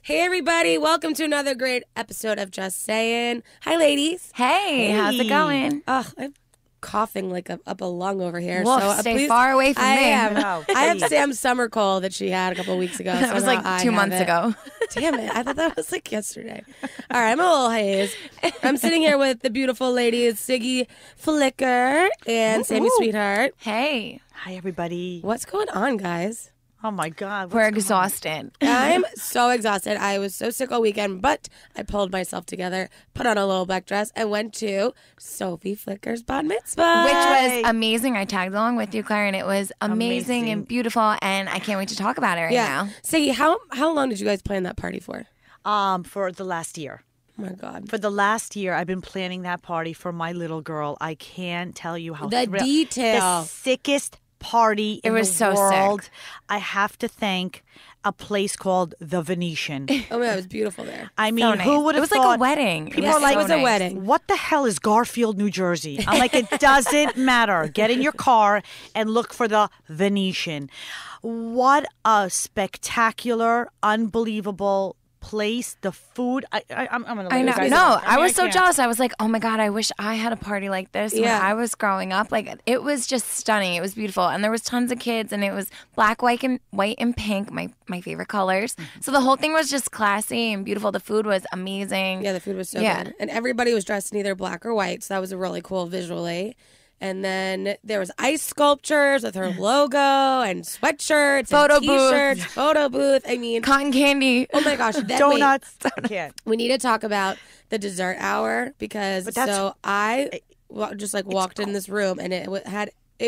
Hey, everybody. Welcome to another great episode of Just Sayin. Hi, ladies. Hey, how's it going? I'm coughing like up a lung over here. Wolf, so stay far away from me. I have Sam's summer cold that she had a couple weeks ago. That was like 2 months ago. Damn it. I thought that was like yesterday. All right, I'm a little haze. I'm sitting here with the beautiful ladies, Siggy Flicker and Sammy Sweetheart. Hey. Hi, everybody. What's going on, guys? Oh, my God. We're exhausted. I'm so exhausted. I was so sick all weekend, but I pulled myself together, put on a little black dress, and went to Sophie Flicker's bat mitzvah. Which was amazing. I tagged along with you, Claire, and it was amazing and beautiful, and I can't wait to talk about it right now. Siggy, how long did you guys plan that party for? For the last year. Oh, my God. For the last year, I've been planning that party for my little girl. I can't tell you how The detail. The sickest party in the so world. sick. I have to thank a place called the Venetian. Oh, my God, it was beautiful there. I mean, So nice. who would have It was thought? like a wedding. People are like, it was a wedding. What the hell is Garfield, New Jersey? I'm like, it doesn't matter. Get in your car and look for the Venetian. What a spectacular, unbelievable place. The food. I'm gonna. I know. I was so jealous. I was like, oh my God, I wish I had a party like this when I was growing up. Like, it was just stunning. It was beautiful. And there was tons of kids, and it was black, white, and pink, my favorite colors. So the whole thing was just classy and beautiful. The food was amazing. Yeah, the food was so good. And everybody was dressed in either black or white, so that was really cool visually. And then there was ice sculptures with her logo and sweatshirts, Photo and T-shirts, booth. Photo booth. I mean, Cotton candy. oh my gosh, then Donuts. Can't. We need to talk about the dessert hour because I just like walked in this room and it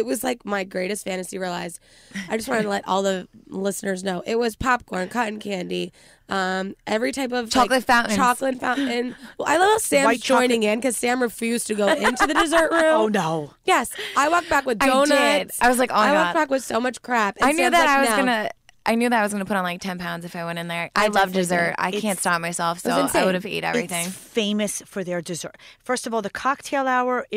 was like my greatest fantasy realized. I just wanted to let all the listeners know it was popcorn, cotton candy, every type of Chocolate fountains. Chocolate fountain. Well, I love how Sam's joining in because Sam refused to go into the dessert room. Oh no! Yes, I walked back with donuts. I did. I was like, oh my I God. walked back with so much crap. And I knew Sam's that like, I was no. gonna. I knew that I was going to put on like 10 pounds if I went in there. I love definitely dessert. did. I can't stop myself, so insane. I would have ate everything. It's famous for their dessert. First of all, the cocktail hour.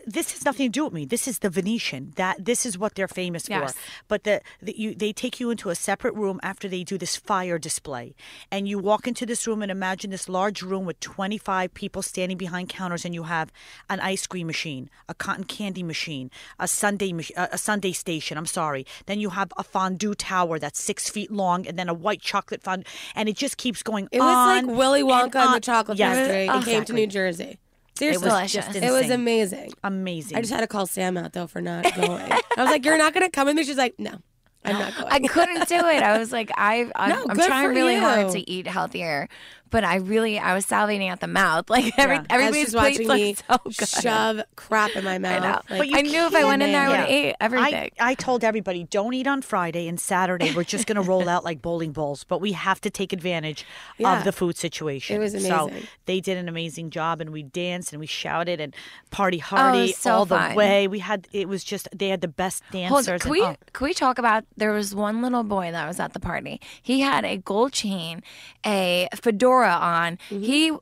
This has nothing to do with me. This is the Venetian. This is what they're famous Yes. for. But they take you into a separate room after they do this fire display, and you walk into this room and imagine this large room with 25 people standing behind counters, and you have an ice cream machine, a cotton candy machine, a sundae station. I'm sorry. Then you have a fondue tower that's 6 feet long, and then a white chocolate fondue, and it just keeps going. It was like Willy Wonka and the Chocolate Yes, Factory. It came to exactly. New Jersey. Seriously, It was delicious. just it was insane. amazing. Amazing. I just had to call Sam out though for not going. I was like, "You're not going to come with me?" She's like, "No, I'm not going." I couldn't do it. I was like, I'm good trying for really you. hard to eat healthier, but I was salivating at the mouth. Like everybody's She's watching me so good. shove crap in my mouth. I know. Like, But you I knew if I went in there, I would have Yeah. ate everything. I told everybody, don't eat on Friday and Saturday. We're just going to roll out like bowling balls. But we have to take advantage Yeah. of the food situation. It was So amazing. they did an amazing job, and we danced and we shouted and party hardy so all fun. the way. They had the best dancers. Can we talk about, there was one little boy that was at the party. He had a gold chain, a fedora on. He In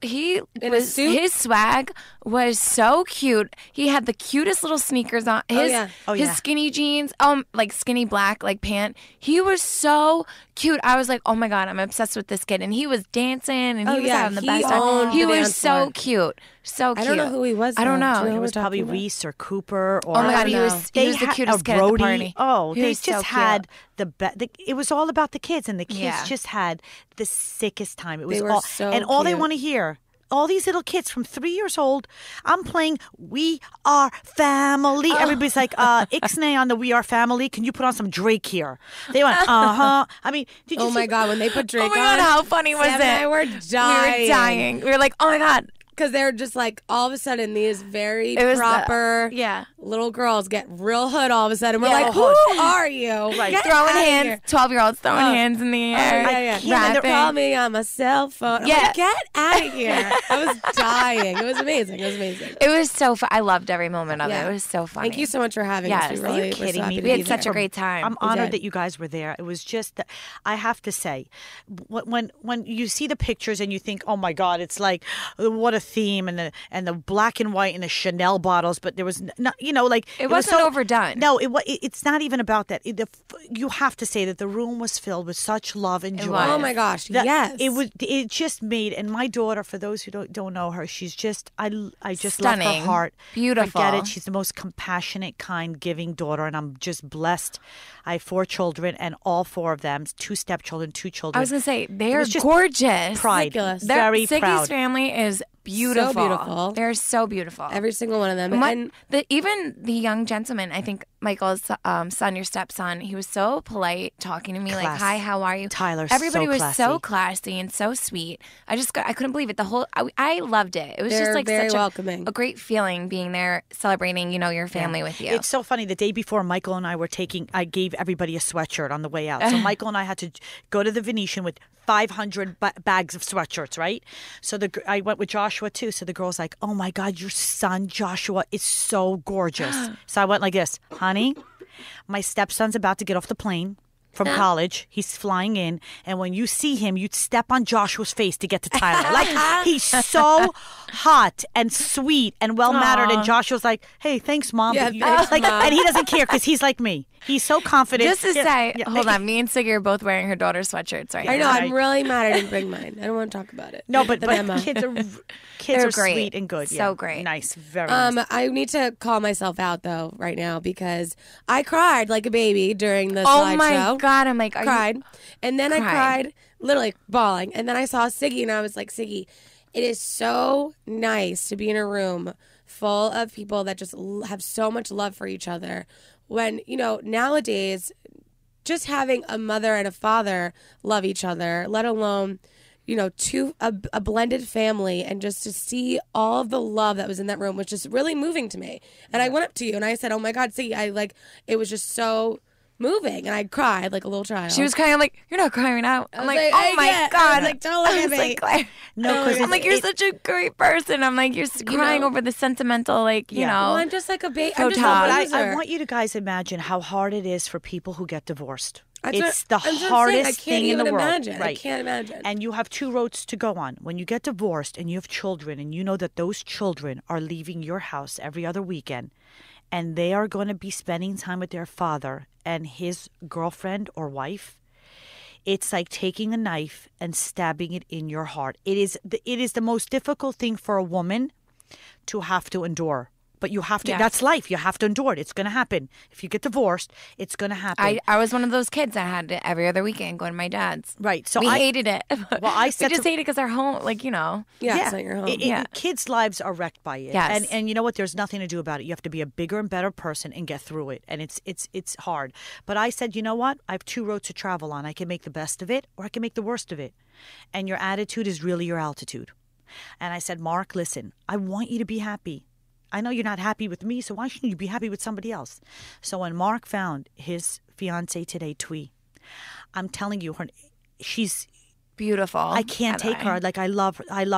a was, suit? his swag was so cute. He had the cutest little sneakers on. His yeah. skinny jeans, like skinny black like pant. He was so cute. I was like, oh my God, I'm obsessed with this kid. And he was dancing and he was having the he best time. owned He the was dance so floor. cute. So cute. I don't know who he was. I don't though. know. Do you It who was we're probably talking about? Reese or Cooper. Or Oh my God, I he don't was, know. he was the had cutest a kid at the Brody. party. Oh, He they was just so had the best. It was all about the kids, and the kids Yeah. just had the sickest time. It was They were all, so and all they cute. want to hear. All these little kids from 3 years old, I'm playing We Are Family. Everybody's like, Ixnay on the We Are Family. Can you put on some Drake here? They went, I mean, did you Oh see? my God, when they put Drake Oh my God, on, how funny was Sam it? and I were dying. We were dying. We were like, oh my God. Because they're just like, all of a sudden, these very It was proper yeah. little girls get real hood all of a sudden. We're Yeah. like, who are you? Right. Get Throwing outta hands, here. 12-year-olds throwing hands in the air. Yeah. can't- rapping. Call me on my cell phone. I'm Yeah. like, get out of here. I was dying. It was amazing. It was amazing. It was so fun. I loved every moment of Yeah. it. It was so funny. Thank you so much for having Yes. us. We Are you really were so kidding happy me? to We be had such a there. great time. I'm honored did. that you guys were there. It was just, I have to say, when you see the pictures and you think, oh my God, it's like, what a theme and the black and white and the Chanel bottles, but there was not, like it wasn't overdone. No, it's not even about that. You have to say that the room was filled with such love and joy. Oh my gosh, yes. It just made, and my daughter, for those who don't know her, she's just, I just stunning. love her heart. Beautiful. Forget it. She's the most compassionate, kind, giving daughter, and I'm just blessed. I have 4 children, and all 4 of them, 2 stepchildren, 2 children. I was going to say, they are gorgeous. Pride. Very Siggy's proud. family is beautiful. So beautiful. They're so beautiful. Every single one of them. Even the young gentleman, I think Michael's son, your stepson, he was so polite talking to me like, hi, how are you? Tyler, everybody so was classy. so classy and so sweet. I couldn't believe it. I loved it. It was They're just like very such welcoming. a great feeling being there celebrating, your family with you. It's so funny. The day before, Michael and I gave everybody a sweatshirt on the way out. So Michael and I had to go to the Venetian with 500 bags of sweatshirts, right? So I went with Joshua too. So the girl's like, oh my God, your son Joshua is so gorgeous. So I went like this, honey, my stepson's about to get off the plane from college. He's flying in. And when you see him, you'd step on Joshua's face to get to Tyler. Like, he's so hot and sweet and well-mannered. And Joshua's like, hey, thanks, Mom. Yeah, Mom. And he doesn't care because he's like me. He's so confident. Just to say, hold on, me and Siggy are both wearing her daughter's sweatshirts right now. I know, I'm really mad I didn't bring mine. I don't want to talk about it. No, but kids They're are great. sweet and good. So great. Nice. Very nice. I need to call myself out, though, right now, because I cried like a baby during the Oh slideshow. my God, I'm like, cried. And then I cried, literally bawling. And then I saw Siggy, and I was like, Siggy, it is so nice to be in a room full of people that just have so much love for each other. When, nowadays, just having a mother and a father love each other, let alone, a blended family, and just to see all of the love that was in that room was just really moving to me. And I went up to you and I said, oh my God, see, it was just so moving, and I cried like a little child. She was kind of like, you're not crying out. I'm like, oh my God. I was like, don't look at me. Claire. No, because I'm like, you're such a great person. I'm like, you're crying over the sentimental, Well, I'm just like a baby. I'm just a loser. I want you to guys imagine how hard it is for people who get divorced. It's the hardest thing in the world. Imagine. Right. I can't imagine. And you have 2 roads to go on. When you get divorced and you have children, and you know that those children are leaving your house every other weekend, and they are going to be spending time with their father and his girlfriend or wife, it's like taking a knife and stabbing it in your heart. It is the most difficult thing for a woman to have to endure. But you have to, that's life. You have to endure it. It's going to happen. If you get divorced, it's going to happen. I was one of those kids that had it every other weekend going to my dad's. Right. So we hated it. Well, I said we just hated it because our home, Yeah, it's not your home. Kids' lives are wrecked by it. Yes. And you know what? There's nothing to do about it. You have to be a bigger and better person and get through it. And it's hard. But I said, you know what? I have 2 roads to travel on. I can make the best of it, or I can make the worst of it. And your attitude is really your altitude. And I said, Mark, listen, I want you to be happy. I know you're not happy with me, so why shouldn't you be happy with somebody else? So when Mark found his fiance today, Twee, I'm telling you, she's beautiful. I can't take her. Like, I love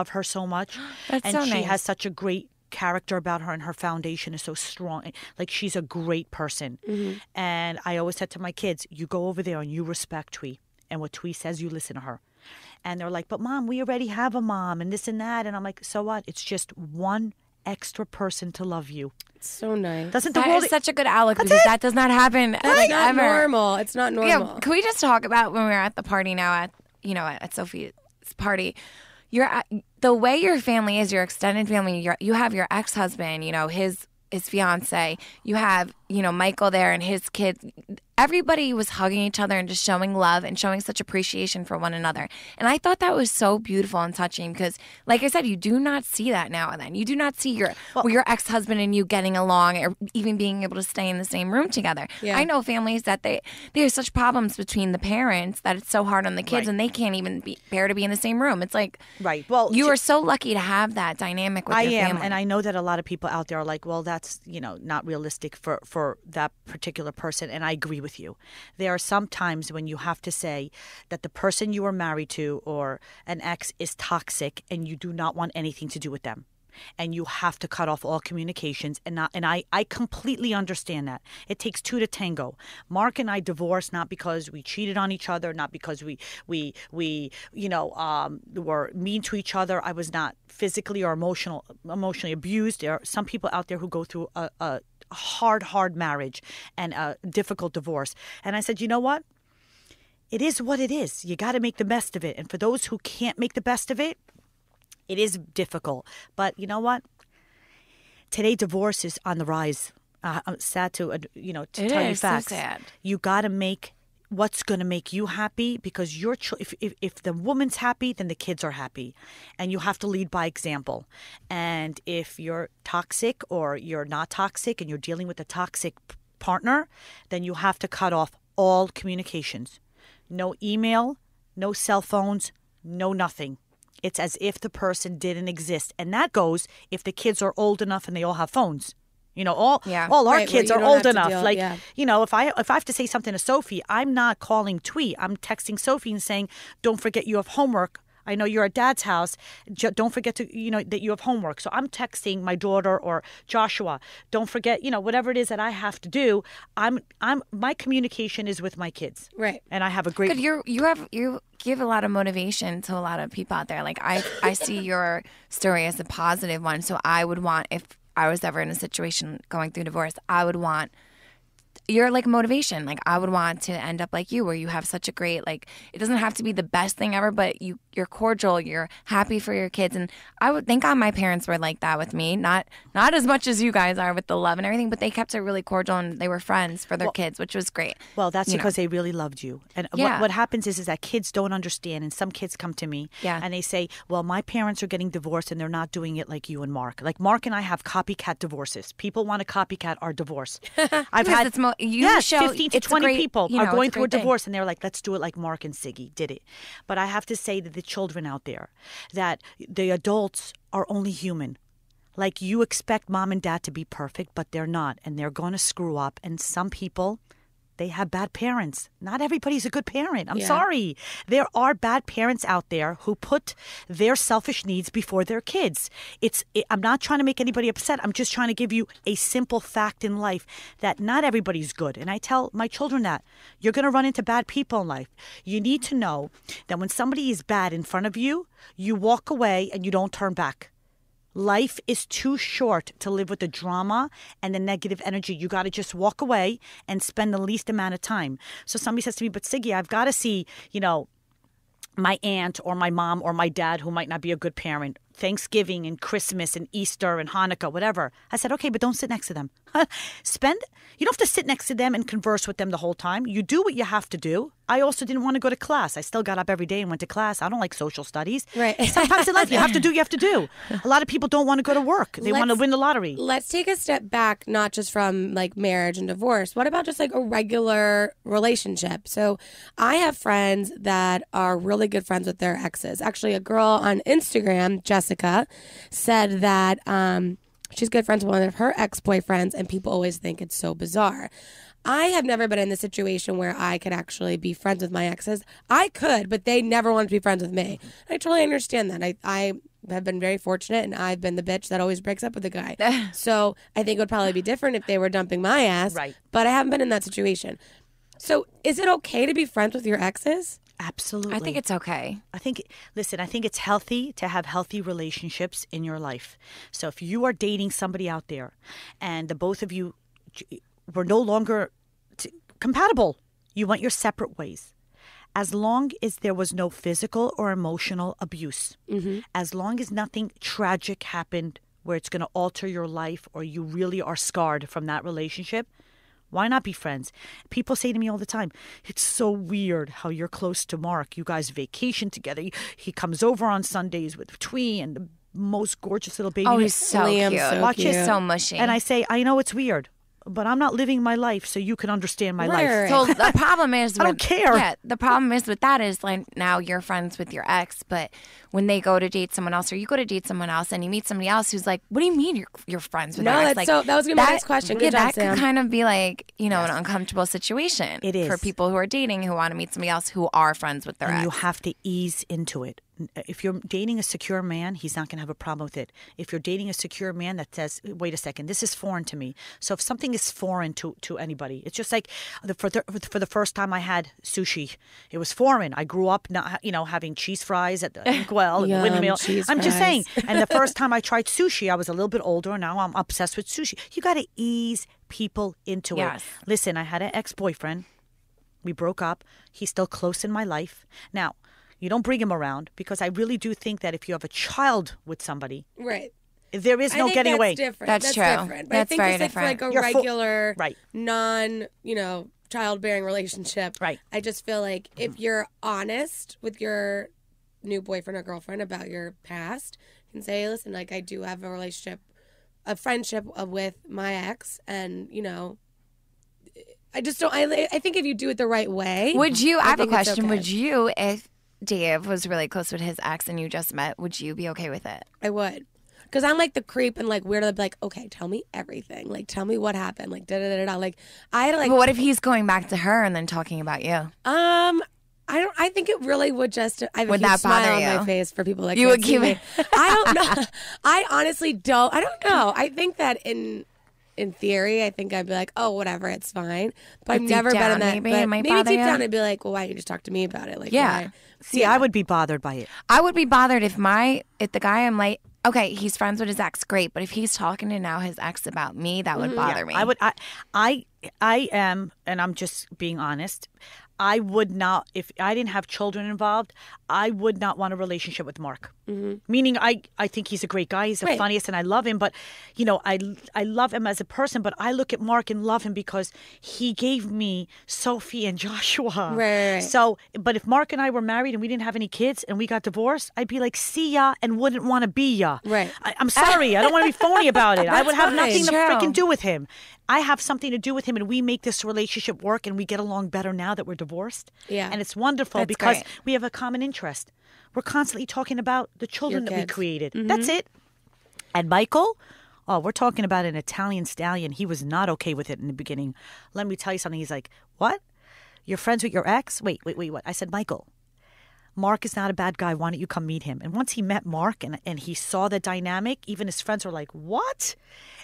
her so much. That's and so she nice. has such a great character about her, and her foundation is so strong. Like, she's a great person. Mm-hmm. And I always said to my kids, you go over there and you respect Twee. And what Twee says, you listen to her. And they're like, but Mom, we already have a mom and this and that. And I'm like, so what? It's just one extra person to love you. It's so nice. Doesn't the That world is such a good outlook because that does not happen It's not ever. normal. It's not normal. Yeah, can we just talk about when we were at the party now at Sophie's party? The way your family is, your extended family. You have your ex-husband, his fiance. You have Michael there and his kids. Everybody was hugging each other and just showing love and showing such appreciation for one another. And I thought that was so beautiful and touching because, like I said, you do not see that now and then. You do not see your ex-husband and you getting along or even being able to stay in the same room together. Yeah. I know families that they have such problems between the parents that it's so hard on the kids and they can't even bear to be in the same room. It's like, well, you are so lucky to have that dynamic with your family. And I know that a lot of people out there are like, well, that's, not realistic for that particular person. And I agree with you. There are some times when you have to say that the person you are married to or an ex is toxic and you do not want anything to do with them. and you have to cut off all communications. And I completely understand that. It takes two to tango. Mark and I divorced not because we cheated on each other, not because we were mean to each other. I was not physically or emotionally abused. There are some people out there who go through a hard marriage and a difficult divorce. And I said, you know what? It is what it is. You got to make the best of it. And for those who can't make the best of it, it is difficult. But you know what? Today, divorce is on the rise. I'm sad to tell you facts. So sad. You got to make what's going to make you happy, because if the woman's happy, then the kids are happy. And you have to lead by example. And if you're toxic or you're not toxic and you're dealing with a toxic partner, then you have to cut off all communications. No email, no cell phones, no nothing. It's as if the person didn't exist. And that goes if the kids are old enough and they all have phones. All our kids are old enough. If I have to say something to Sophie, I'm not calling Tweet. I'm texting Sophie and saying, don't forget you have homework. I know you're at Dad's house. Don't forget to, that you have homework. So I'm texting my daughter or Joshua. Don't forget, whatever it is that I have to do. My communication is with my kids. Right. And I have a great. You give a lot of motivation to a lot of people out there. Like I see your story as a positive one. So I would want, if I was ever in a situation going through divorce, I would want your motivation. Like I would want to end up like you, where you have such a great, it doesn't have to be the best thing ever, but you're cordial, you're happy for your kids. And I would think my parents were like that with me, not as much as you guys are with the love and everything, but they kept it really cordial and they were friends for their kids, which was great. Well, that's because they really loved you. And what happens is that kids don't understand, and some kids come to me and they say, well, my parents are getting divorced and they're not doing it like you and Mark. Like Mark and I have copycat divorces. People want to copycat our divorce. I've had 15 to 20 people are going through a divorce and they're like, let's do it like Mark and Siggy did it. But I have to say to the children out there that the adults are only human. Like, you expect mom and dad to be perfect, but they're not, and they're going to screw up. And some people, they have bad parents. Not everybody's a good parent. I'm sorry. There are bad parents out there who put their selfish needs before their kids. I'm not trying to make anybody upset. I'm just trying to give you a simple fact in life that not everybody's good. And I tell my children that you're going to run into bad people in life. You need to know that when somebody is bad in front of you, you walk away and you don't turn back. Life is too short to live with the drama and the negative energy. You got to just walk away and spend the least amount of time. So somebody says to me, but Siggy, I've got to see, my aunt or my mom or my dad who might not be a good parent, Thanksgiving and Christmas and Easter and Hanukkah, whatever. I said, okay, but don't sit next to them. You don't have to sit next to them and converse with them the whole time. You do what you have to do. I also didn't want to go to class. I still got up every day and went to class. I don't like social studies. Right. Sometimes in life, you have to do. A lot of people don't want to go to work. They want to win the lottery. Let's take a step back, not just from marriage and divorce. What about just a regular relationship? So I have friends that are really good friends with their exes. Actually, a girl on Instagram, Jessica, said that she's good friends with one of her ex-boyfriends, and people always think it's so bizarre. I have never been in the situation where I could actually be friends with my exes. I could, but they never wanted to be friends with me. I totally understand that. I have been very fortunate, and I've been the bitch that always breaks up with the guy. So I think it would probably be different if they were dumping my ass. Right. But I haven't been in that situation. So is it okay to be friends with your exes? Absolutely. I think it's okay. I think it's healthy to have healthy relationships in your life. So if you are dating somebody out there and the both of you were no longer compatible, you went your separate ways. As long as there was no physical or emotional abuse, as long as nothing tragic happened where it's going to alter your life or you really are scarred from that relationship, why not be friends? People say to me all the time, it's so weird how you're close to Mark. You guys vacation together. He comes over on Sundays with Twee and the most gorgeous little baby. Oh, he's so cute. Watch He's so mushy. And I say, I know it's weird, but I'm not living my life so you can understand my life. So the problem is, I don't care. Yeah, the problem is with that is now you're friends with your ex, but when they go to date someone else, or you go to date someone else, and you meet somebody else who's like, "What do you mean you're friends with your ex?" So that was gonna be my next question. Good job, that Sam. could kind of be an uncomfortable situation. It is for people who are dating who want to meet somebody else who are friends with their ex. You have to ease into it. if you're dating a secure man, he's not going to have a problem with it. If you're dating a secure man that says, wait a second, this is foreign to me. So if something is foreign to anybody, it's just like for the first time I had sushi, it was foreign. I grew up not, having cheese fries at the Inkwell and Windmill. I'm just saying. And the first time I tried sushi, I was a little bit older, and now I'm obsessed with sushi. You got to ease people into it. Listen, I had an ex-boyfriend. We broke up. He's still close in my life. Now, you don't bring him around, because I really do think that if you have a child with somebody, right, there is no getting away. That's true. Different. But that's I think very it's different. like a regular, right, non, childbearing relationship. Right. I just feel like if you're honest with your new boyfriend or girlfriend about your past, you can say, listen, like, I do have a friendship with my ex, and I just don't. I think if you do it the right way, would you? I have a question. Okay. Would you, if Dave was really close with his ex and you just met, would you be okay with it? I would. Because I'm like the creep and like weird. I'd be like, okay, tell me everything. Like, tell me what happened. Like, da da da da. Like, I had to like. But what if he's going back to her and then talking about you? I think it really would just. I have would a huge that bother smile you? on my face for people like you would keep it. I don't know. I honestly don't. I don't know. I think that in theory, I think I'd be like, oh, whatever, it's fine. But I've never been in that. Maybe deep down, I'd be like, well, why don't you just talk to me about it? Like, yeah. See, I would be bothered by it. I would be bothered if the guy I'm like, okay, he's friends with his ex, great. But if he's talking to now his ex about me, that would bother me. I am, and I'm just being honest, I would not, if I didn't have children involved, I would not want a relationship with Mark. Mm-hmm. Meaning, I think he's a great guy. He's the funniest, and I love him. But, I love him as a person. But I look at Mark and love him because he gave me Sophie and Joshua. Right. So, but if Mark and I were married and we didn't have any kids and we got divorced, I'd be like, see ya, and wouldn't want to be ya. Right. I'm sorry. I don't want to be phony about it. I would have nothing to True. freaking do with him. I have something to do with him, and we make this relationship work, and we get along better now that we're divorced. Yeah. And it's wonderful because we have a common interest. We're constantly talking about the children that we created. Mm-hmm. That's it. And Michael, we're talking about an Italian stallion. He was not okay with it in the beginning. Let me tell you something. He's like, what? You're friends with your ex? Wait, what? I said, Michael, Mark is not a bad guy. Why don't you come meet him? And once he met Mark and he saw the dynamic, even his friends were like, what?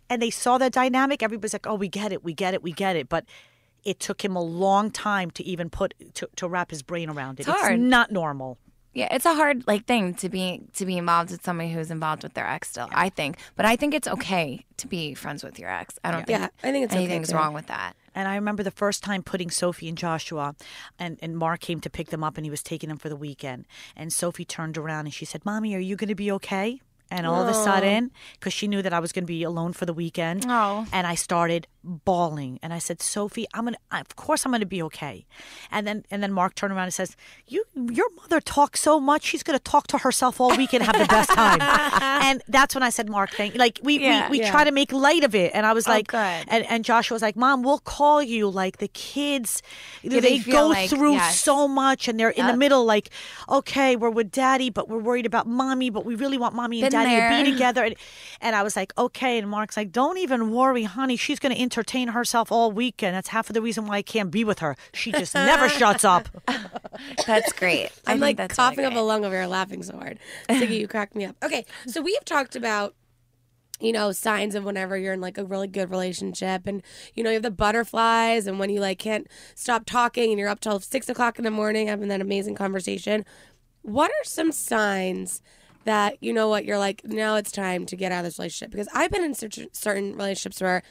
And they saw that dynamic. Everybody's like, oh, we get it. But it took him a long time to even to wrap his brain around it. It's hard. It's not normal. Yeah, it's a hard thing to be involved with somebody who's involved with their ex still, I think. But I think it's okay to be friends with your ex. I don't think I think it's anything's wrong with that. And I remember the first time putting Sophie and Joshua, and Mark came to pick them up, and he was taking them for the weekend. And Sophie turned around and she said, Mommy, are you going to be okay? And all of a sudden, because she knew that I was going to be alone for the weekend, and I started bawling. And I said, Sophie, of course I'm going to be okay. And then Mark turned around and says, your mother talks so much, she's going to talk to herself all week and have the best time. And that's when I said, Mark, thank you. Like, we try to make light of it. And I was like, good. And Joshua was like, Mom, we'll call you. Like, the kids, they they go like, through so much, and they're in the middle, like, okay, we're with Daddy, but we're worried about Mommy, but we really want Mommy and Daddy to be together. And I was like, okay. And Mark's like, don't even worry, honey. She's going to entertain herself all weekend. That's half of the reason why I can't be with her. She just never shuts up. That's great. I'm like coughing up a lung over here laughing so hard. Siggy, you cracked me up. Okay, so we've talked about signs of whenever you're in like a really good relationship, and you have the butterflies, and when you like can't stop talking and you're up till 6 o'clock in the morning having that amazing conversation. What are some signs that you're like, now it's time to get out of this relationship? Because I've been in certain relationships where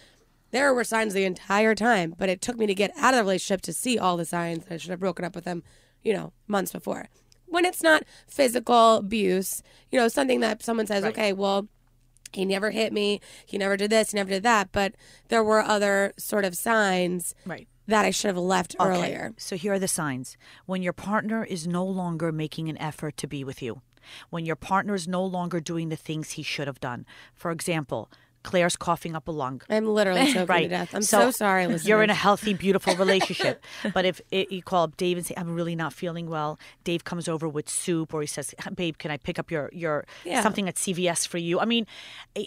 there were signs the entire time, but it took me to get out of the relationship to see all the signs that I should have broken up with them, months before. When it's not physical abuse, something that someone says, okay, well, he never hit me, he never did this, he never did that, but there were other sort of signs that I should have left earlier. So here are the signs. When your partner is no longer making an effort to be with you. When your partner is no longer doing the things he should have done. For example, Claire's coughing up a lung. I'm literally choking to death. I'm so sorry, listeners. You're in a healthy, beautiful relationship. But if you call up Dave and say, I'm really not feeling well, Dave comes over with soup, or he says, babe, can I pick up your something at CVS for you? I mean,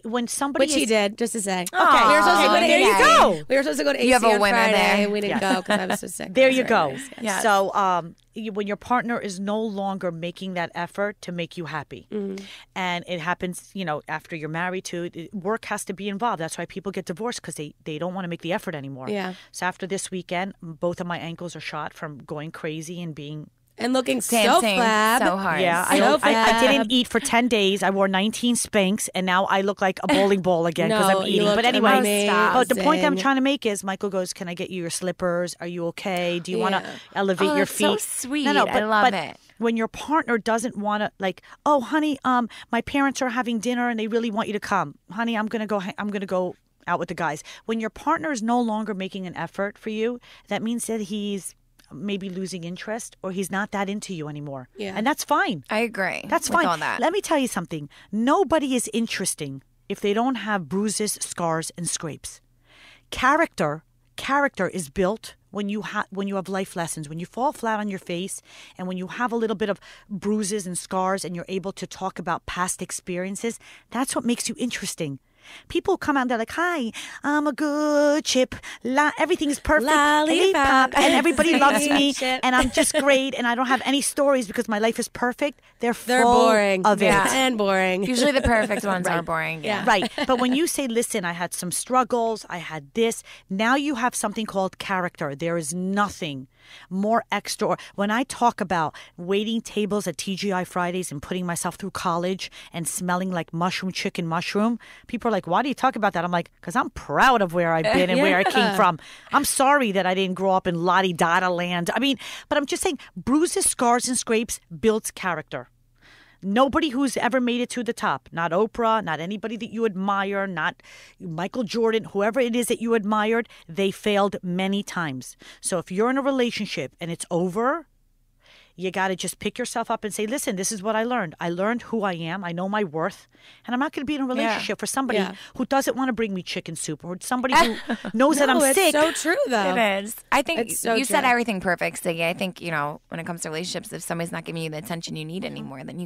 when somebody Which he did, just to say. Okay. We were supposed to go to there you go. We were supposed to go to AC You have a on winner Friday, there. and we didn't go because I was so sick. There you go. Nice. Yes. So when your partner is no longer making that effort to make you happy, and it happens, after you're married to, work has to be involved. That's why people get divorced, because they don't want to make the effort anymore. Yeah. So after this weekend, both of my ankles are shot from going crazy and being... And looking so Dancing flab. so hard. Yeah, I didn't eat for 10 days. I wore 19 Spanx, and now I look like a bowling ball again because I'm eating. But anyway, but the point I'm trying to make is, Michael goes, can I get you your slippers? Are you okay? Do you want to elevate your feet? So sweet. No, I love it. When your partner doesn't want to, like, oh, honey, my parents are having dinner and they really want you to come. Honey, I'm gonna go out with the guys. When your partner is no longer making an effort for you, that means that he's maybe losing interest, or he's not that into you anymore. Yeah. And that's fine. I agree. That's with fine. all that. Let me tell you something. Nobody is interesting if they don't have bruises, scars, and scrapes. Character is built when you have life lessons, when you fall flat on your face, and when you have a little bit of bruises and scars, and you're able to talk about past experiences. That's what makes you interesting. People come out and they're like, hi, I'm a good chip. Everything's perfect. Lollipop. And everybody loves me. And I'm just great. And I don't have any stories because my life is perfect. They're boring. Of it. And boring. Usually the perfect ones are boring. Yeah. Right. But when you say, listen, I had some struggles, I had this, now you have something called character. There is nothing more extra. When I talk about waiting tables at TGI Fridays and putting myself through college and smelling like chicken mushroom, people are like, why do you talk about that? I'm like, because I'm proud of where I've been and where I came from. I'm sorry that I didn't grow up in la-di-da-da land. I mean, but I'm just saying, bruises, scars, and scrapes builds character. Nobody who's ever made it to the top, not Oprah, not anybody that you admire, not Michael Jordan, whoever it is that you admired, they failed many times. So if you're in a relationship and it's over, you got to just pick yourself up and say, listen, this is what I learned. I learned who I am. I know my worth. And I'm not going to be in a relationship for somebody who doesn't want to bring me chicken soup, or somebody who knows that I'm sick. It's so true, though. It is. I think you said true. everything perfect, Siggy. I think, when it comes to relationships, if somebody's not giving you the attention you need anymore, then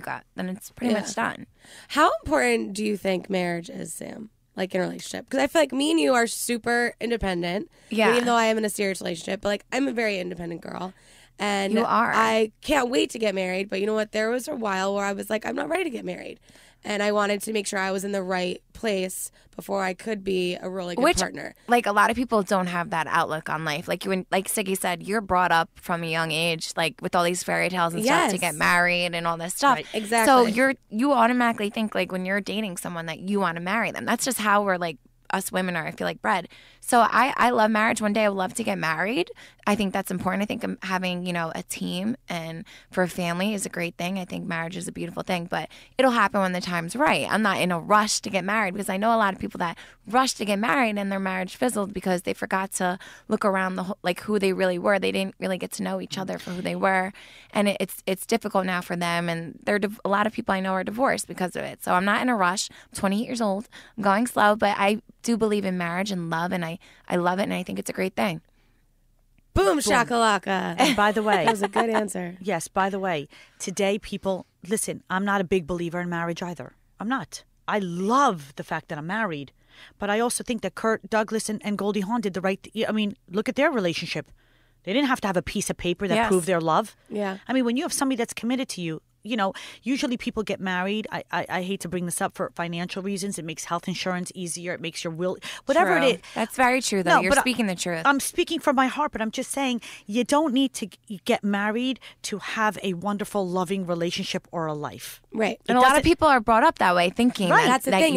it's pretty much done. How important do you think marriage is, Sam? Like, in a relationship? Because I feel like me and you are super independent. Yeah. Even though I am in a serious relationship. But, like, I'm a very independent girl. And you are. I can't wait to get married. But you know what? There was a while where I was like, I'm not ready to get married. And I wanted to make sure I was in the right place before I could be a really good partner. Like, a lot of people don't have that outlook on life. Like Siggy said, you're brought up from a young age, like, with all these fairy tales and stuff to get married and all this stuff. Right. Exactly. So you automatically think, like, when you're dating someone that you want to marry them. That's just how we're, like, us women are, I feel like, bred. So I love marriage. One day I would love to get married. I think that's important. I think having, a team and for a family is a great thing. I think marriage is a beautiful thing, but it'll happen when the time's right. I'm not in a rush to get married, because I know a lot of people that rush to get married and their marriage fizzled because they forgot to look around who they really were. They didn't really get to know each other for who they were. And it's difficult now for them. And a lot of people I know are divorced because of it. So I'm not in a rush. I'm 28 years old. I'm going slow, but I do believe in marriage and love, and I love it, and I think it's a great thing. Boom, shakalaka. And by the way, that was a good answer. Yes, by the way, today people, listen, I'm not a big believer in marriage either. I'm not. I love the fact that I'm married, but I also think that Kurt Douglas and Goldie Hawn did the right I mean, look at their relationship. They didn't have to have a piece of paper that proved their love. Yeah. I mean, when you have somebody that's committed to you, usually people get married. I hate to bring this up for financial reasons. It makes health insurance easier. It makes your will, whatever True. it is. That's very true, though. You're speaking the truth. I'm speaking from my heart, but I'm just saying you don't need to get married to have a wonderful, loving relationship or a life. Right. And a lot of people are brought up that way, thinking that's the thing.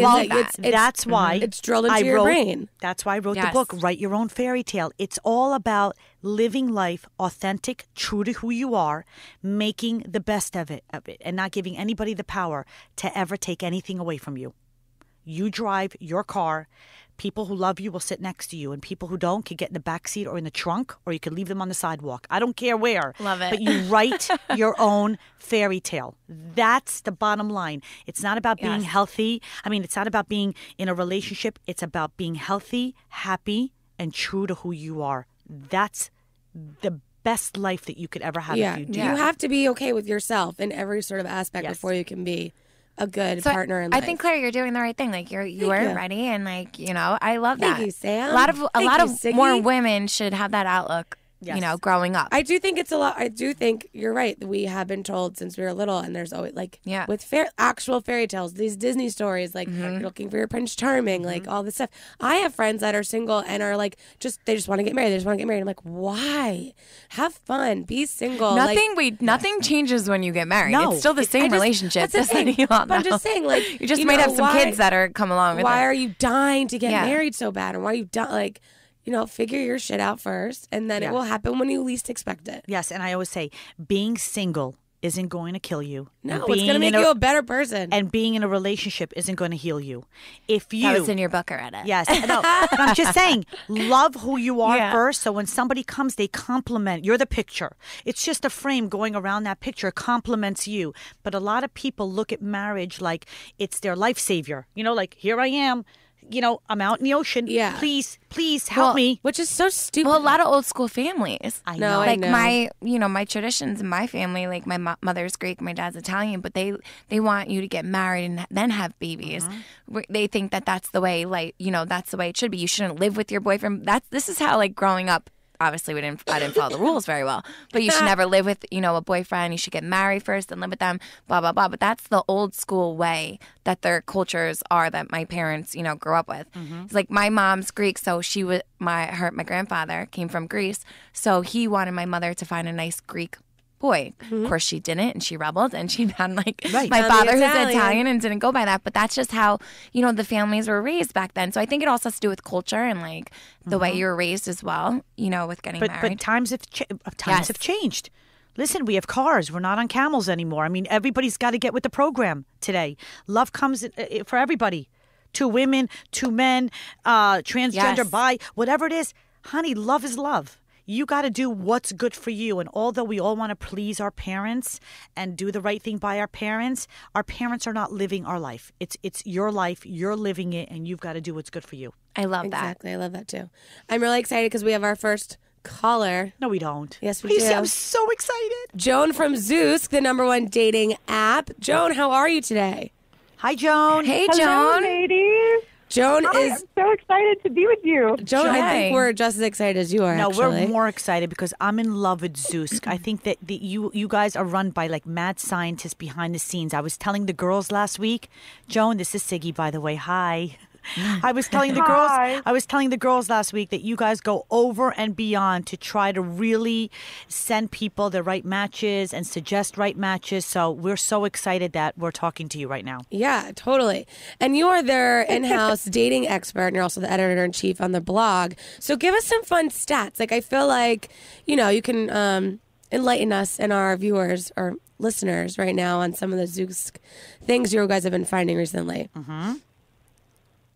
That's why it's drilled into your brain. That's why I wrote the book, Write Your Own Fairy Tale. It's all about living life authentic, true to who you are, making the best of it, and not giving anybody the power to ever take anything away from you. You drive your car, People who love you will sit next to you, and people who don't can get in the back seat or in the trunk, or you can leave them on the sidewalk. I don't care where. Love it. But you write your own fairy tale. That's the bottom line. It's not about being healthy. I mean, it's not about being in a relationship. It's about being healthy, happy, and true to who you are. That's the best life that you could ever have if you do. You have to be okay with yourself in every sort of aspect before you can be a good partner in life. I think, Claire, you're doing the right thing. Like you are ready, and like, you know, I love that. Thank you, Sam. A lot of more women should have that outlook. You know, growing up. I do think it's a lot. I do think you're right. We have been told since we were little, and there's always like with actual fairy tales, these Disney stories, like you're looking for your Prince Charming, like all this stuff. I have friends that are single and are like, they just want to get married. They just want to get married. I'm like, why? Have fun. Be single. Nothing changes when you get married. No, it's still the same relationship. Just letting you all know. I'm just saying, like, you just might have some kids that are come along with it. Why are you dying to get married so bad, and why are you like? You know, figure your shit out first, and then it will happen when you least expect it. Yes, and I always say, being single isn't going to kill you. No, it's going to make you a better person. And being in a relationship isn't going to heal you. If you... That was in your book, I read it. Yes. No, but I'm just saying, love who you are first, so when somebody comes, they compliment. You're the picture. It's just a frame going around that picture. It compliments you. But a lot of people look at marriage like it's their life savior. You know, like, here I am. You know, I'm out in the ocean. Yeah. Please help me. Which is so stupid. Well, a lot of old school families. I know. Like my traditions in my family, like my mother's Greek, my dad's Italian, but they want you to get married and then have babies. They think that that's the way, like, you know, that's the way it should be. You shouldn't live with your boyfriend. This is how, like, growing up. Obviously, I didn't follow the rules very well. But you should never live with, you know, a boyfriend. You should get married first and live with them, blah, blah, blah. But that's the old school way that their cultures are that my parents, you know, grew up with. It's like my mom's Greek, so she was my grandfather came from Greece. So he wanted my mother to find a nice Greek boy. Of course, she didn't, and she rebelled, and she found my father who's Italian and didn't go by that. But that's just how, you know, the families were raised back then. So I think it also has to do with culture and like the way you were raised as well. You know, with getting married. But times have changed. Listen, we have cars. We're not on camels anymore. I mean, everybody's got to get with the program today. Love comes for everybody. 2 women, 2 men, transgender, bi, whatever it is. Honey, love is love. You got to do what's good for you. And although we all want to please our parents and do the right thing by our parents are not living our life. It's your life. You're living it, and you've got to do what's good for you. I love that. Exactly. I love that too. I'm really excited because we have our first caller. No, we don't. Yes, we do. I'm so excited. Joan from Zoosk, the #1 dating app. Joan, how are you today? Hi, Joan. Hey, Hello, Joan. ladies. Joan Hi, I'm so excited to be with you. Joan, I think we're just as excited as you are. No, actually. we're more excited because I'm in love with Zoosk. I think that you guys are run by like mad scientists behind the scenes. I was telling the girls last week, Joan, this is Siggy, by the way. Hi. I was telling the girls last week that you guys go over and beyond to try to really send people the right matches and suggest right matches. So we're so excited that we're talking to you right now. Yeah, totally. And you are their in-house dating expert, and you're also the editor-in-chief on the blog. So give us some fun stats. Like, I feel like, you know, you can enlighten us and our viewers or listeners right now on some of the Zoosk things you guys have been finding recently.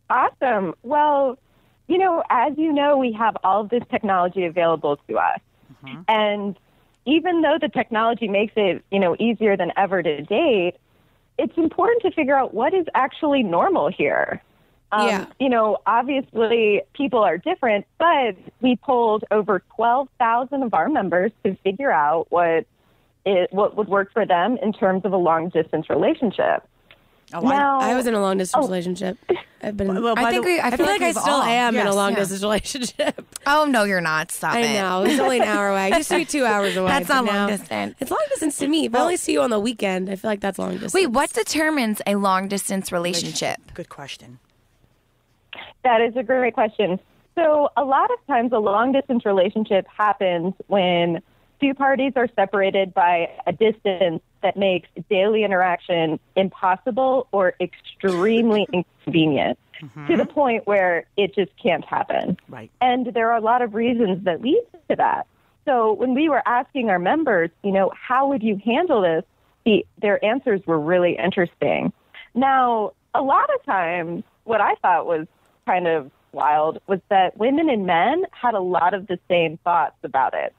Awesome. Well, you know, as you know, we have all of this technology available to us. And even though the technology makes it, you know, easier than ever to date, it's important to figure out what is actually normal here. You know, obviously people are different, but we polled over 12,000 of our members to figure out what would work for them in terms of a long-distance relationship. Now, I was in a long distance relationship. I've been. I feel like I still am in a long distance relationship. Oh no, you're not. Stop it. I know. It's only an hour away. It used to be 2 hours away. That's not long distance. It's long distance to me. If I only see you on the weekend, I feel like that's long distance. Wait, what determines a long distance relationship? Good question. That is a great question. So a lot of times a long distance relationship happens when 2 parties are separated by a distance that makes daily interaction impossible or extremely inconvenient to the point where it just can't happen. Right. And there are a lot of reasons that lead to that. So when we were asking our members, you know, how would you handle this? Their answers were really interesting. Now, a lot of times what I thought was kind of wild was that women and men had a lot of the same thoughts about it.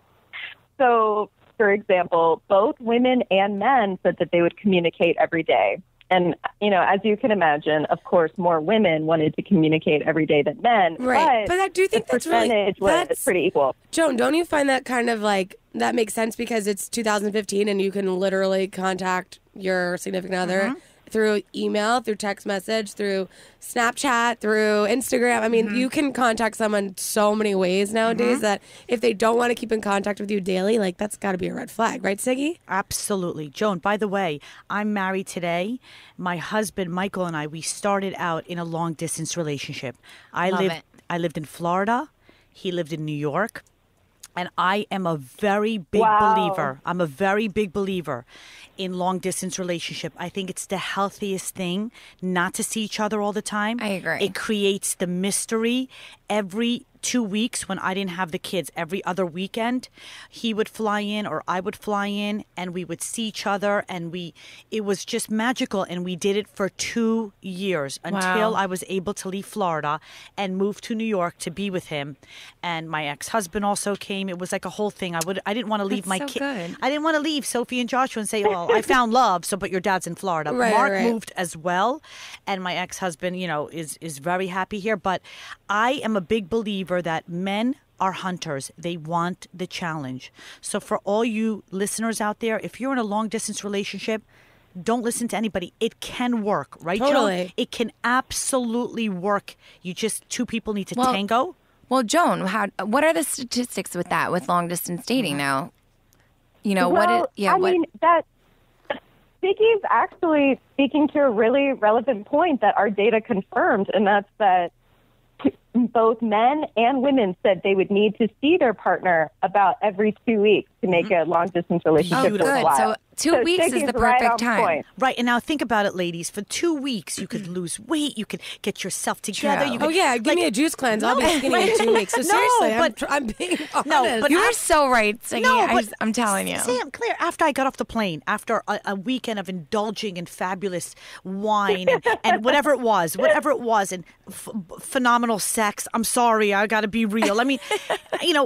So, for example, both women and men said that they would communicate every day. And, as you can imagine, of course, more women wanted to communicate every day than men. Right. But I do think that's was pretty equal. Joan, don't you find that kind of that makes sense because it's 2015 and you can literally contact your significant other through email, through text message, through Snapchat, through Instagram. I mean, you can contact someone so many ways nowadays that if they don't want to keep in contact with you daily, that's got to be a red flag, right, Siggy? Absolutely. Joan, by the way, I'm married today. My husband, Michael, and we started out in a long-distance relationship. I lived in Florida. He lived in New York. And I am a very big believer. I'm a very big believer in long distance relationship. I think it's the healthiest thing not to see each other all the time. I agree. It creates the mystery. Every 2 weeks when I didn't have the kids, every other weekend, he would fly in or I would fly in and we would see each other and it was just magical. And we did it for 2 years until I was able to leave Florida and move to New York to be with him. And my ex-husband also came. It was like a whole thing. I didn't want to leave my kid. I didn't want to leave Sophie and Joshua and say, "Oh, I found love." But your dad's in Florida. Mark moved as well, and my ex-husband, is very happy here. But I am a big believer that men are hunters. They want the challenge. So for all you listeners out there, if you're in a long distance relationship, don't listen to anybody. It can work, right, Totally. Joan? It can absolutely work. Two people need to tango. Well, Joan, what are the statistics with that, with long distance dating now? That Vicky's actually speaking to a really relevant point that our data confirmed, and that's that both men and women said they would need to see their partner about every 2 weeks to make a long-distance relationship worthwhile. So 2 weeks is the perfect time. Point. Right, and now think about it, ladies. For 2 weeks, you could lose weight. You could get yourself together. True. You could, give me a juice cleanse. I'll be skinny in 2 weeks. So seriously, I'm being honest. No, but you're so right, Siggy. No, I'm telling you. Sam, Claire, after I got off the plane, after a weekend of indulging in fabulous wine and whatever it was, and phenomenal sex. I'm sorry, I got to be real. I mean,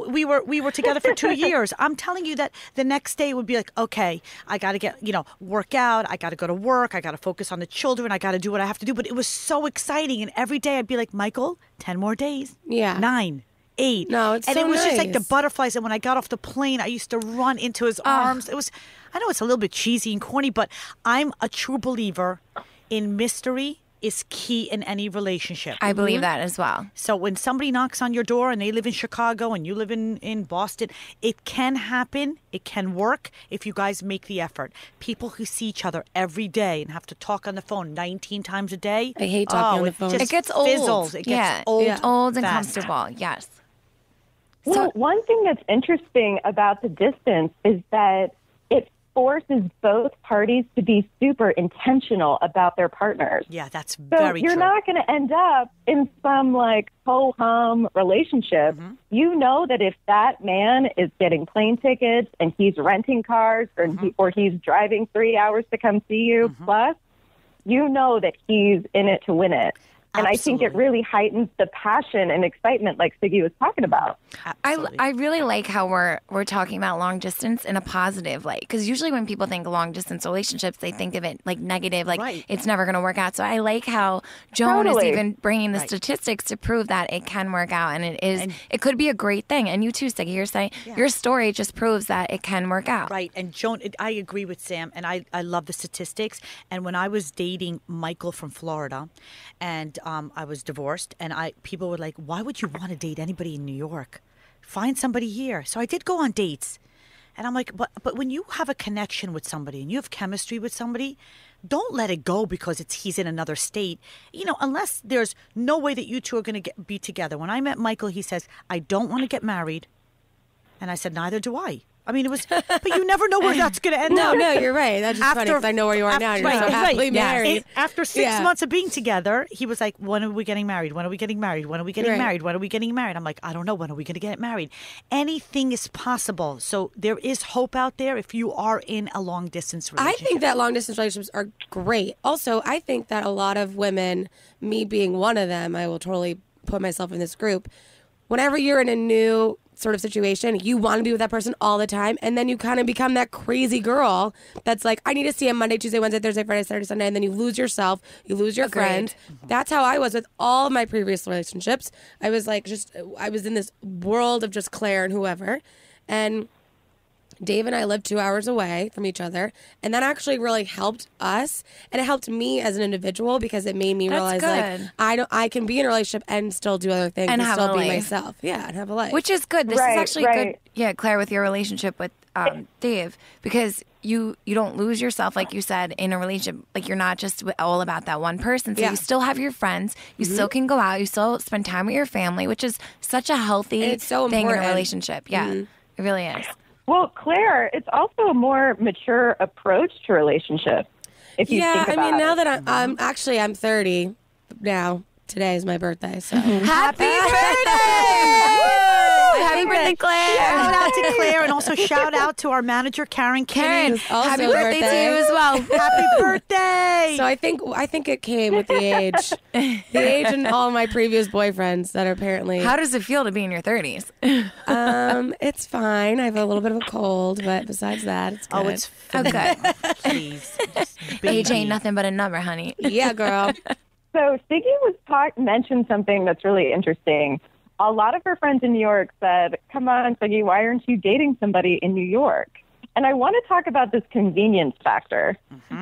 we were together for 2 years. I'm telling you that the next day would be like, okay, I got to get, work out. I got to go to work. I got to focus on the children. I got to do what I have to do. But it was so exciting. And every day I'd be like, Michael, 10 more days. Yeah. 9, 8. No, it's and so it was nice. just like the butterflies. And when I got off the plane, I used to run into his arms. I know it's a little bit cheesy and corny, but I'm a true believer in mystery is key in any relationship. I believe that as well. So when somebody knocks on your door and they live in Chicago and you live in Boston, it can happen. It can work if you guys make the effort. People who see each other every day and have to talk on the phone 19 times a day. I hate talking on the phone. It gets old. Fizzles. It gets old and fast. comfortable. Yes. Well, one thing that's interesting about the distance is that it forces both parties to be super intentional about their partners. Yeah, that's So very true. you're not going to end up in some ho-hum relationship. You know that if that man is getting plane tickets and he's renting cars or he's driving 3 hours to come see you, plus, you know that he's in it to win it. And I think it really heightens the passion and excitement like Siggy was talking about. I really like how we're talking about long distance in a positive light, because usually when people think long distance relationships, they think of it like negative, like it's never going to work out. So I like how Joan is even bringing the statistics to prove that it can work out, and it could be a great thing. And you too, Siggy, you're saying your story just proves that it can work out. Right. And Joan, I agree with Sam, and I love the statistics. And when I was dating Michael from Florida, and I was divorced, and people were like, why would you want to date anybody in New York? Find somebody here. So I did go on dates. And I'm like, but when you have a connection with somebody and you have chemistry with somebody, don't let it go because he's in another state. Unless there's no way that you two are going to be together. When I met Michael, he says, I don't want to get married. And I said, neither do I. I mean, but you never know where that's going to end up. No, you're right. That's just funny because I know where you are now. You're so happily married. After 6 months of being together, he was like, when are we getting married? When are we getting married? When are we getting married? When are we getting married? I'm like, I don't know. When are we going to get married? Anything is possible. So there is hope out there if you are in a long-distance relationship. I think that long-distance relationships are great. Also, I think that a lot of women, me being one of them, I will totally put myself in this group. Whenever you're in a new sort of situation, you want to be with that person all the time, and then you kind of become that crazy girl that's like, I need to see him Monday, Tuesday, Wednesday, Thursday, Friday, Saturday, Sunday, and then you lose yourself, you lose your friends. That's how I was with all of my previous relationships. I was like, I was in this world of just Claire and whoever, and Dave and I lived 2 hours away from each other, and that actually really helped us, and it helped me as an individual because it made me realize like I can be in a relationship and still do other things and still be myself. Yeah, and have a life. Which is good. This is actually good. Yeah, Claire, with your relationship with Dave, because you don't lose yourself, like you said, in a relationship. Like, you're not just all about that one person. So you still have your friends. You still can go out. You still spend time with your family, which is such a healthy thing in a relationship. Yeah, it really is. Well, Claire, it's also a more mature approach to relationships. If you think about I mean, now that I'm 30 now. Today is my birthday, so happy birthday! Happy birthday, Claire! Shout out to Claire, and also shout out to our manager, Karen. Happy birthday to you as well. Happy birthday! So I think it came with the age, and all my previous boyfriends that are apparently. How does it feel to be in your 30s? It's fine. I have a little bit of a cold, but besides that, it's good. Oh, it's good. Please, age ain't nothing but a number, honey. Yeah, girl. So Siggy mentioned something that's really interesting. A lot of her friends in New York said, come on, Siggy, why aren't you dating somebody in New York? And I want to talk about this convenience factor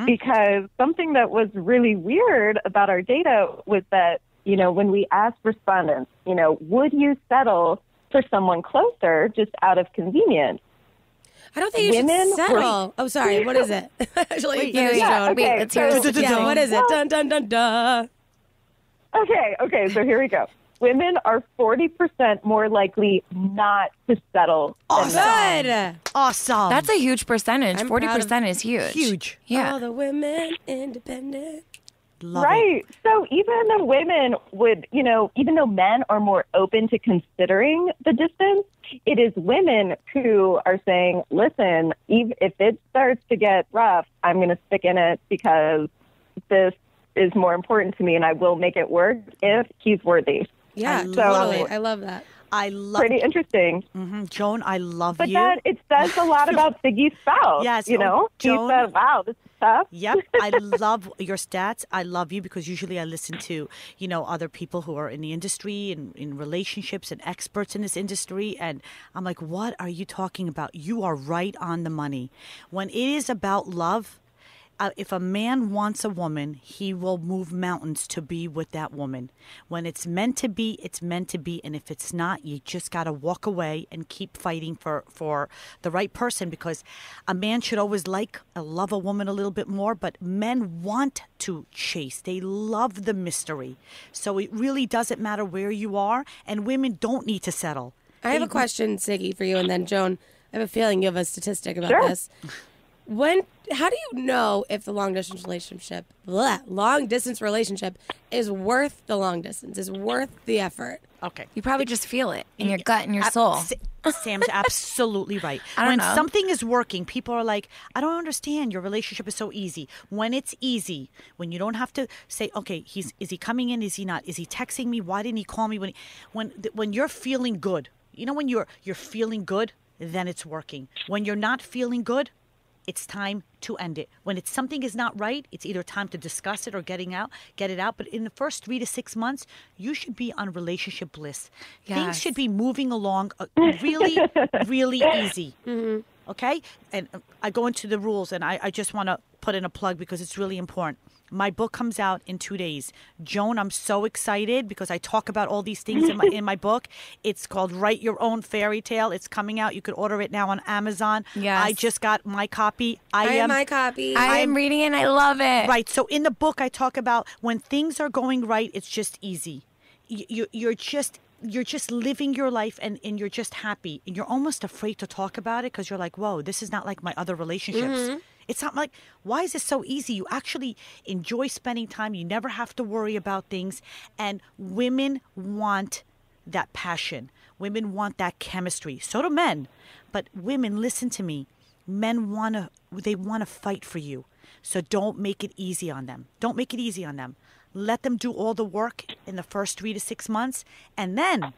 because something that was really weird about our data was that, when we asked respondents, would you settle for someone closer just out of convenience? I don't think you should settle. Oh, sorry. What is it? Wait, let's hear it. What is it? Dun, dun, dun, dun. Okay, so here we go. Women are 40% more likely not to settle. Awesome. That's a huge percentage. 40% is huge. Huge. Yeah. All the women independent. Love it. So even the women would, even though men are more open to considering the distance, it is women who are saying, listen, if it starts to get rough, I'm going to stick in it because this is more important to me, and I will make it work if he's worthy. Yeah, totally. I love that. Pretty interesting. Joan, I love you. But it says a lot about Siggy's spouse. Yes. Joan, he said, wow, this is tough. Yep. I love your stats. I love you because usually I listen to, other people who are in the industry and in relationships and experts in this industry. And I'm like, what are you talking about? You are right on the money. When it is about love, if a man wants a woman, he will move mountains to be with that woman. When it's meant to be, it's meant to be. And if it's not, you just got to walk away and keep fighting for the right person, because a man should always love a woman a little bit more. But men want to chase. They love the mystery. So it really doesn't matter where you are. And women don't need to settle. I have a question, Siggy, for you. And then, Joan, I have a feeling you have a statistic about this. How do you know if the long distance relationship is worth the long distance, is worth the effort? Okay. You probably just feel it in your gut and your soul. Sam's absolutely right. When something is working, people are like, I don't understand. Your relationship is so easy. When it's easy, when you don't have to say, okay, is he coming in? Is he not? Is he texting me? Why didn't he call me? When you're feeling good, when you're feeling good, then it's working. When you're not feeling good, it's time to end it. When something is not right, it's either time to discuss it or get it out. But in the first 3 to 6 months, you should be on relationship bliss. Yes. Things should be moving along really, really easy. Okay? And I go into the rules, and I just want to put in a plug because it's really important. My book comes out in 2 days. Joan, I'm so excited because I talk about all these things in my book. It's called Write Your Own Fairy Tale. It's coming out. You can order it now on Amazon. Yes. I just got my copy. I am my copy. I am reading it and I love it. Right. So in the book, I talk about when things are going right, it's just easy. You're just living your life and you're just happy. And you're almost afraid to talk about it because you're like, whoa, this is not like my other relationships. It's not like, why is this so easy? You actually enjoy spending time. You never have to worry about things. And women want that passion. Women want that chemistry. So do men. But women, listen to me. Men want to fight for you. So don't make it easy on them. Don't make it easy on them. let them do all the work in the first 3 to 6 months, and then,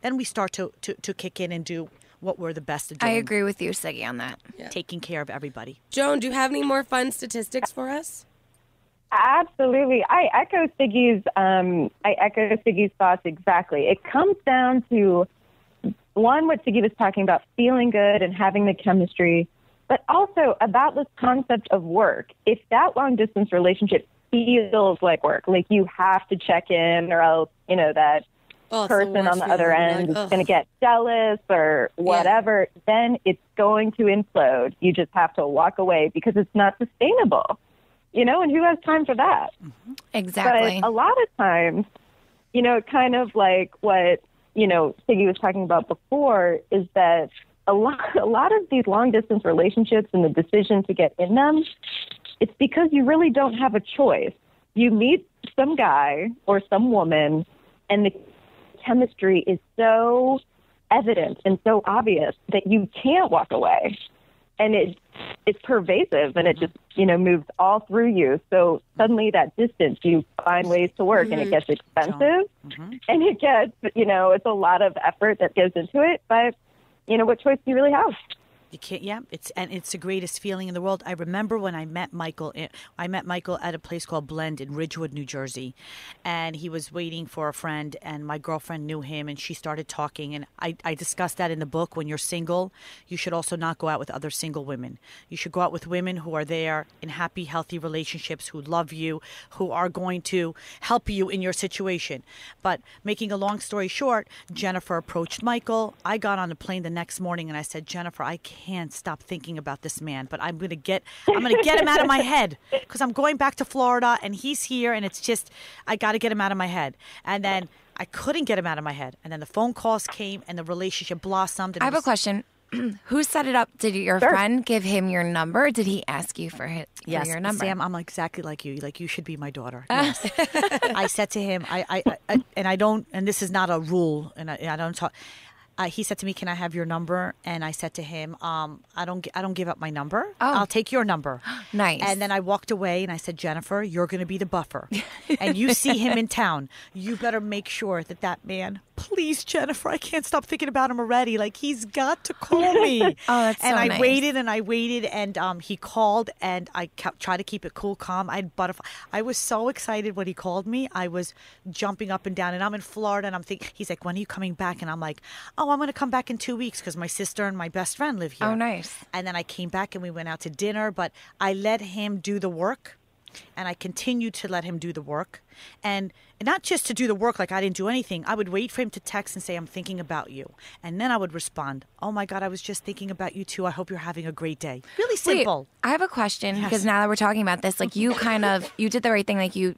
then we start to kick in and do what we're the best at doing. I agree with you, Siggy, on that. Yeah. Taking care of everybody. Joan, do you have any more fun statistics for us? Absolutely. I echo Siggy's thoughts exactly. It comes down to, one, what Siggy was talking about, feeling good and having the chemistry, but also about this concept of work. If that long-distance relationship feels like work, like you have to check in or else, that person on the other end is going to get jealous or whatever, then it's going to implode. You just have to walk away because it's not sustainable. And who has time for that? Exactly. But a lot of times, kind of like what, Siggy was talking about before, is that a lot of these long-distance relationships and the decision to get in them, it's because you really don't have a choice. You meet some guy or some woman, and the chemistry is so evident and so obvious that you can't walk away. And it's pervasive, and it just, moves all through you. So suddenly that distance, you find ways to work, and it gets expensive, and it gets, it's a lot of effort that goes into it. But, what choice do you really have? You can't. It's the greatest feeling in the world. I remember when I met Michael. I met Michael at a place called Blend in Ridgewood, New Jersey, and he was waiting for a friend. And my girlfriend knew him, and she started talking. And I discussed that in the book. When you're single, you should also not go out with other single women. You should go out with women who are there in happy, healthy relationships, who love you, who are going to help you in your situation. But making a long story short, Jennifer approached Michael. I got on a plane the next morning, and I said, Jennifer, I can't stop thinking about this man, but I'm gonna get him out of my head because I'm going back to Florida and he's here, and it's just I got to get him out of my head. And then I couldn't get him out of my head, and then the phone calls came and the relationship blossomed. And I have a question. Who set it up? Did your friend give him your number? Or did he ask you for your number? Sam, I'm exactly like you. Like, you should be my daughter. Yes. I said to him, and this is not a rule, and I don't talk. He said to me, "Can I have your number?" And I said to him, "I don't give up my number. I'll take your number." Nice. And then I walked away and I said, "Jennifer, you're going to be the buffer, and you see him in town. You better make sure that man. Please, Jennifer, I can't stop thinking about him already. Like, he's got to call me." That's and so I nice. waited, and he called, and I kept trying to keep it cool, calm. I had butterfly. I was so excited when he called me. I was jumping up and down, and I'm in Florida, and I'm thinking, he's like, "When are you coming back?" And I'm like, "Oh, I'm going to come back in 2 weeks because my sister and my best friend live here." Oh, nice. And then I came back and we went out to dinner, but I let him do the work. And I continued to let him do the work. And not just to do the work like I didn't do anything. I would wait for him to text and say, "I'm thinking about you." And then I would respond, "Oh my God, I was just thinking about you too. I hope you're having a great day." Really simple. Wait, I have a question because now that we're talking about this, like, you you did the right thing. Like, you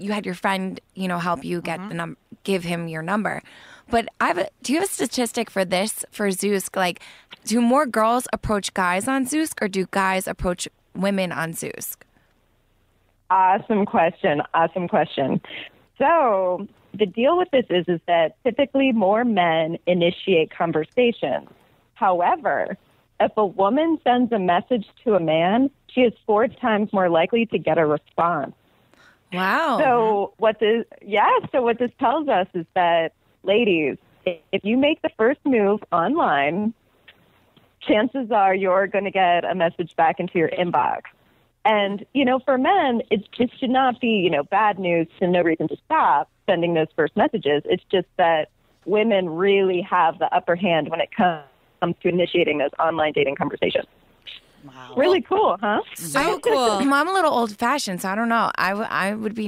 had your friend, help you get the give him your number. But do you have a statistic for this, for Zoosk? Like, do more girls approach guys on Zoosk, or do guys approach women on Zoosk? Awesome question. So the deal with this is that typically more men initiate conversations. However, if a woman sends a message to a man, she is 4 times more likely to get a response. Wow. So what this tells us is that, ladies, if you make the first move online, chances are you're going to get a message back into your inbox. And, for men, it should not be, bad news to no reason to stop sending those first messages. It's just that women really have the upper hand when it comes to initiating those online dating conversations. Wow. Really cool, huh? So cool. I'm a little old-fashioned, so I don't know. I would be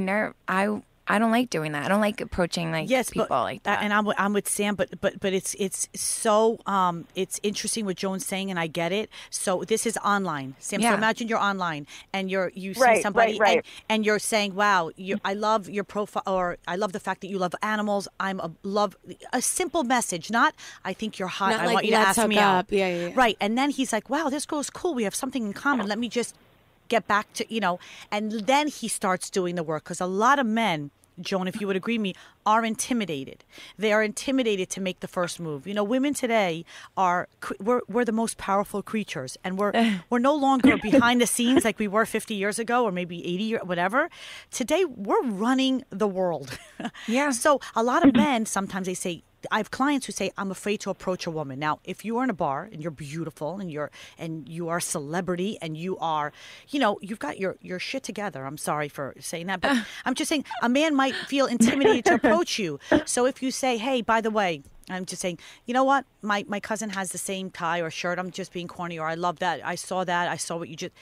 I don't like doing that. I don't like approaching people like that. And I'm with Sam, but it's so it's interesting what Joan's saying, and I get it. So this is online, Sam. Yeah. So imagine you're online and you see somebody and you're saying, "Wow, I love your profile," or "I love the fact that you love animals." Love a simple message, not "I think you're hot. I want you to ask me out." Yeah. Right. And then he's like, "Wow, this girl's cool. We have something in common. Let me just get back to," and then he starts doing the work, because a lot of men Joan, if you would agree with me, are intimidated. They are intimidated to make the first move. You know, women today we're the most powerful creatures, and we're no longer behind the scenes like we were 50 years ago or maybe 80 or whatever. Today, we're running the world. Yeah. So a lot of men, sometimes they say, I have clients who say, I'm afraid to approach a woman. Now, if you are in a bar and you're beautiful and you are a celebrity and you are, you know, you've got your shit together. I'm sorry for saying that, but I'm just saying a man might feel intimidated to approach you. So if you say, hey, by the way, I'm just saying, you know what? My cousin has the same tie or shirt. I'm just being corny, or I love that. I saw that. I saw what you just.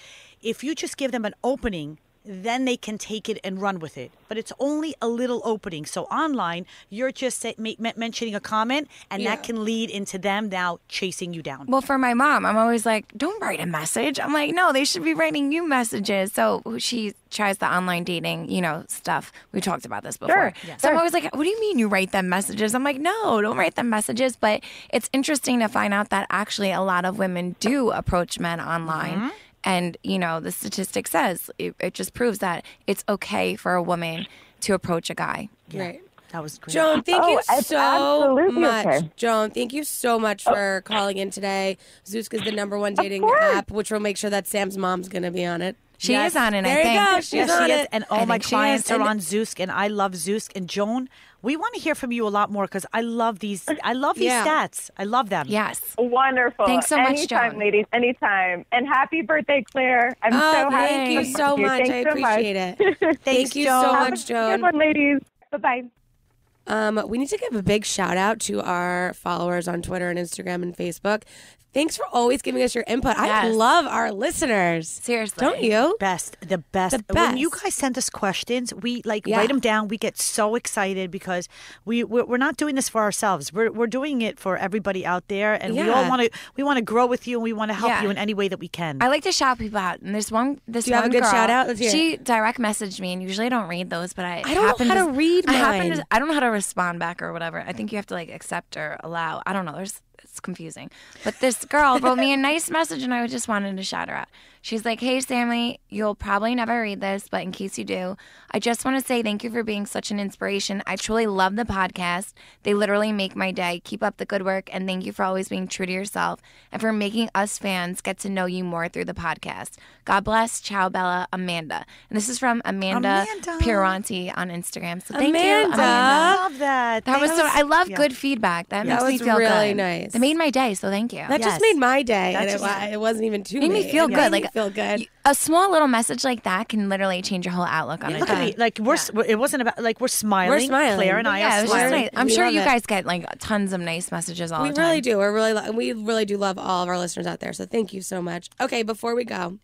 If you just give them an opening, then they can take it and run with it. But it's only a little opening. So online, you're just mentioning a comment, and that can lead into them now chasing you down. Well, for my mom, I'm always like, don't write a message. I'm like, no, they should be writing you messages. So she tries the online dating, you know, stuff. We talked about this before. Sure. Yeah. So I'm always like, what do you mean you write them messages? I'm like, no, don't write them messages. But it's interesting to find out that actually a lot of women do approach men online. Mm-hmm. And, you know, the statistic says it just proves that it's okay for a woman to approach a guy. Yeah. Right. That was great. Joan, thank you so much. Okay. Joan, thank you so much for calling in today. Zoosk is the #1 dating app, which will make sure that Sam's mom's going to be on it. She is on it, there I think. There you go. She's on it. And all my clients are on Zoosk, and I love Zoosk. And Joan, we want to hear from you a lot more because I love these stats. I love them. Yes. Wonderful. Thanks so much, anytime, Joan. ladies. Anytime. And happy birthday, Claire. I'm so happy. Thank you so much. I appreciate it. Thank you so much, Joan. Good one, ladies. Bye-bye. We need to give a big shout out to our followers on Twitter and Instagram and Facebook. Thanks for always giving us your input. I love our listeners. Seriously. Don't you? The best. When you guys send us questions, we write them down. We get so excited because we're not doing this for ourselves. We're doing it for everybody out there, and we all want to grow with you, and we want to help you in any way that we can. I like to shout people out. And this one Do you have a good girl, shout out? Let's hear she direct messaged me, and usually I don't read those, but I don't know how to read mine. I don't know how to respond back or whatever. I think you have to accept or allow. I don't know. It's confusing. But this girl wrote me a nice message, and I just wanted to shout her out. She's like, hey, Sammy, you'll probably never read this, but in case you do, I just want to say thank you for being such an inspiration. I truly love the podcast. They literally make my day. Keep up the good work, and thank you for always being true to yourself and for making us fans get to know you more through the podcast. God bless. Ciao, Bella. Amanda. And this is from Amanda Piranti on Instagram. So thank you, Amanda. I love that. I love good feedback. That makes me feel really good. Nice. It made my day, so thank you. That just made my day, and it wasn't even too made me feel good. Feel good. A small little message like that can literally change your whole outlook on it. Look at me. It wasn't about we're smiling. We're smiling. Claire and I are smiling. Nice. I'm sure you guys get tons of nice messages all the time. We really do. We really do love all of our listeners out there. So thank you so much. Okay, before we go,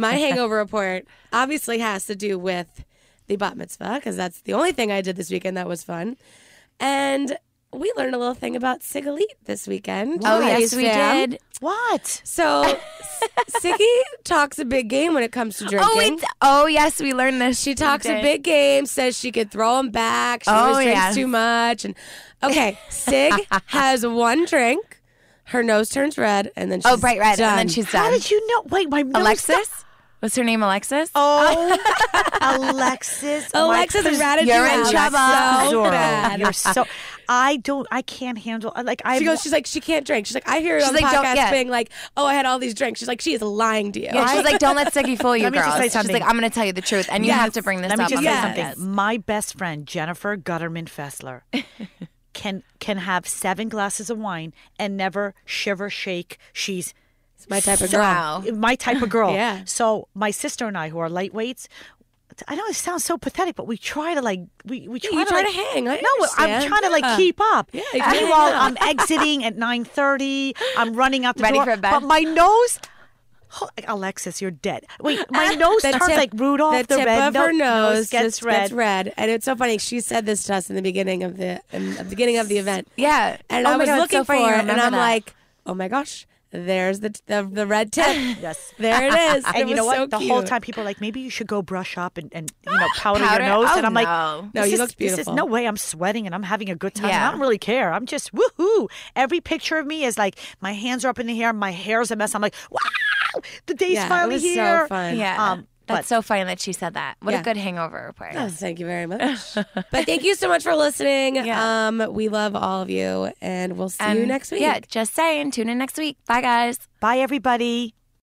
my hangover report obviously has to do with the bat mitzvah because that's the only thing I did this weekend that was fun, and we learned a little thing about Sigalit this weekend. Oh, yes, we did. What? So, Siggy talks a big game when it comes to drinking. Oh, yes, we learned this. She talks a big game, says she could throw them back. She always drinks too much. And okay, Sig has one drink. Her nose turns red, and then she's bright red, done. and then she's done. How did you know? Wait, my nose Alexis? What's her name, Alexis? Oh, Alexis. Alexis ratted you're in trouble. So bad. You're so. I can't handle. She's like, she can't drink. She's like, I hear her on the podcast being like, oh, I had all these drinks. She's like, she is lying to you. Yeah, she's like, don't let Siggy fool you, girl. She's like, I'm going to tell you the truth, and you have to bring this up. Let me just say something. something. My best friend, Jennifer Gutterman Fessler, can have 7 glasses of wine and never shiver, shake. She's my type of girl. Wow. My type of girl. Yeah. So my sister and I, who are lightweights, I know it sounds so pathetic, but we try to we try to hang. I'm trying to keep up. Yeah. Meanwhile, I'm exiting at 9:30. I'm running out the Ready door. for bed. But my nose. Alexis, you're dead. Wait, my nose turns like Rudolph the tip red. of her nose gets red. And it's so funny. She said this to us in the beginning of the event. Yeah. And I was looking for it, and I'm like, oh my gosh. There's the red tip. Yes. There it is. And you know what? So the cute. whole time people are like, maybe you should go brush up and powder your nose. Oh, and I'm like, no, you look beautiful. This is no way I'm sweating and I'm having a good time. Yeah. And I don't really care. I'm just woohoo. Every picture of me is like, my hands are up in the air. My hair's a mess. I'm like, wow, the day's finally it was here. so fun. Yeah. That's so funny that she said that. What a good hangover report. Oh, thank you very much. But thank you so much for listening. We love all of you, and we'll see you next week. Yeah, just saying. Tune in next week. Bye, guys. Bye, everybody.